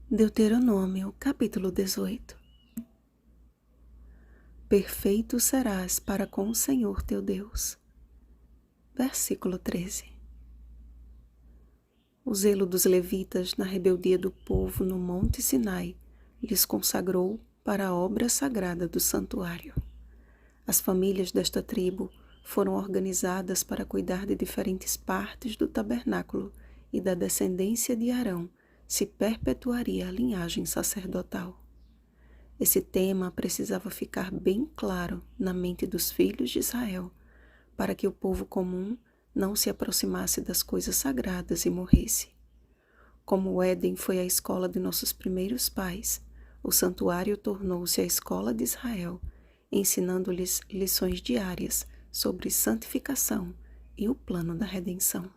Deuteronômio, capítulo 18. Perfeito serás para com o Senhor teu Deus. Versículo 13. O zelo dos levitas na rebeldia do povo no Monte Sinai lhes consagrou para a obra sagrada do santuário. As famílias desta tribo foram organizadas para cuidar de diferentes partes do tabernáculo e da descendência de Arão se perpetuaria a linhagem sacerdotal. Esse tema precisava ficar bem claro na mente dos filhos de Israel, para que o povo comum não se aproximasse das coisas sagradas e morresse. Como o Éden foi a escola de nossos primeiros pais, o santuário tornou-se a escola de Israel, ensinando-lhes lições diárias sobre santificação e o plano da redenção.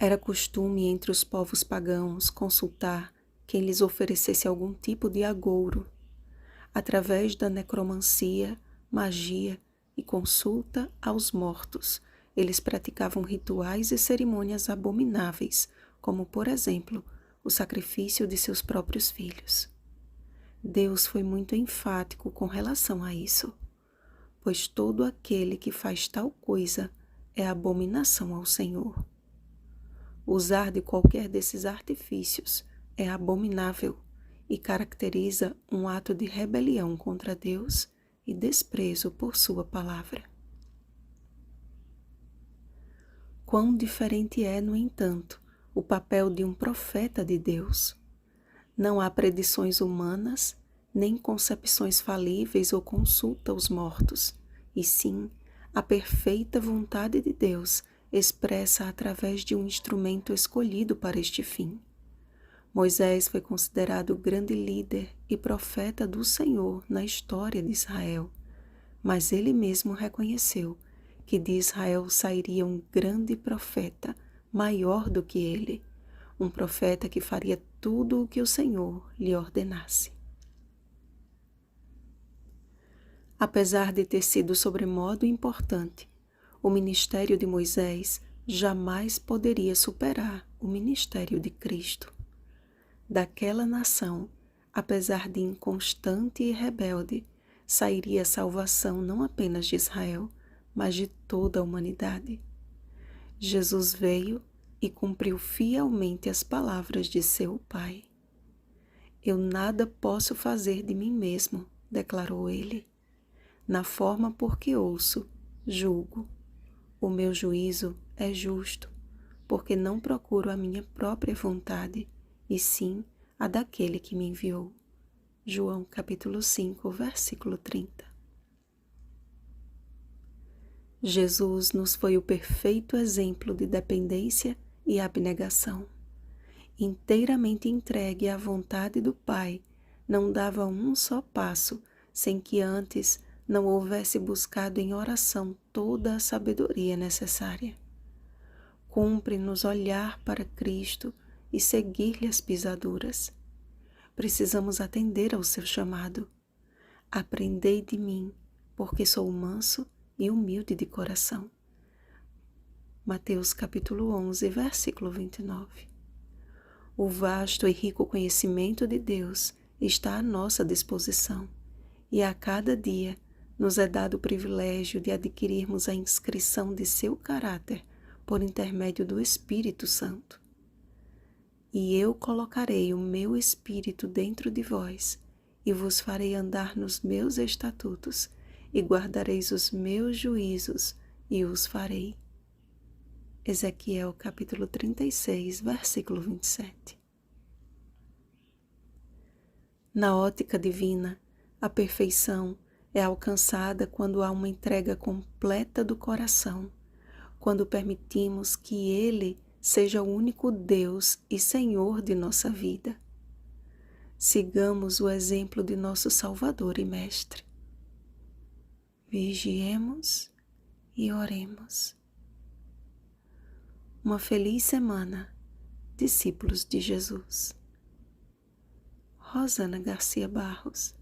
Era costume entre os povos pagãos consultar quem lhes oferecesse algum tipo de agouro. Através da necromancia, magia e consulta aos mortos, eles praticavam rituais e cerimônias abomináveis, como, por exemplo, o sacrifício de seus próprios filhos. Deus foi muito enfático com relação a isso, pois todo aquele que faz tal coisa é abominação ao Senhor. Usar de qualquer desses artifícios é abominável e caracteriza um ato de rebelião contra Deus e desprezo por sua palavra. Quão diferente é, no entanto, o papel de um profeta de Deus. Não há predições humanas, nem concepções falíveis ou consulta aos mortos, e sim a perfeita vontade de Deus expressa através de um instrumento escolhido para este fim. Moisés foi considerado o grande líder e profeta do Senhor na história de Israel, mas ele mesmo reconheceu que de Israel sairia um grande profeta, maior do que ele, um profeta que faria tudo o que o Senhor lhe ordenasse. Apesar de ter sido sobremodo importante, o ministério de Moisés jamais poderia superar o ministério de Cristo. Daquela nação, apesar de inconstante e rebelde, sairia a salvação não apenas de Israel, mas de toda a humanidade. Jesus veio e cumpriu fielmente as palavras de seu Pai. Eu nada posso fazer de mim mesmo, declarou ele. Na forma por que ouço, julgo. O meu juízo é justo, porque não procuro a minha própria vontade, e sim a daquele que me enviou. João capítulo 5, versículo 30. Jesus nos foi o perfeito exemplo de dependência e abnegação. Inteiramente entregue à vontade do Pai, não dava um só passo sem que antes não houvesse buscado em oração toda a sabedoria necessária. Cumpre-nos olhar para Cristo e seguir-lhe as pisaduras. Precisamos atender ao seu chamado. Aprendei de mim, porque sou manso e humilde de coração. Mateus capítulo 11, versículo 29. O vasto e rico conhecimento de Deus está à nossa disposição, e a cada dia nos é dado o privilégio de adquirirmos a inscrição de seu caráter por intermédio do Espírito Santo. E eu colocarei o meu Espírito dentro de vós, e vos farei andar nos meus estatutos, e guardareis os meus juízos, e os farei. Ezequiel capítulo 36, versículo 27. Na ótica divina, a perfeição é alcançada quando há uma entrega completa do coração, quando permitimos que Ele seja o único Deus e Senhor de nossa vida. Sigamos o exemplo de nosso Salvador e Mestre. Vigiemos e oremos. Uma feliz semana, discípulos de Jesus. Rosana Garcia Barros.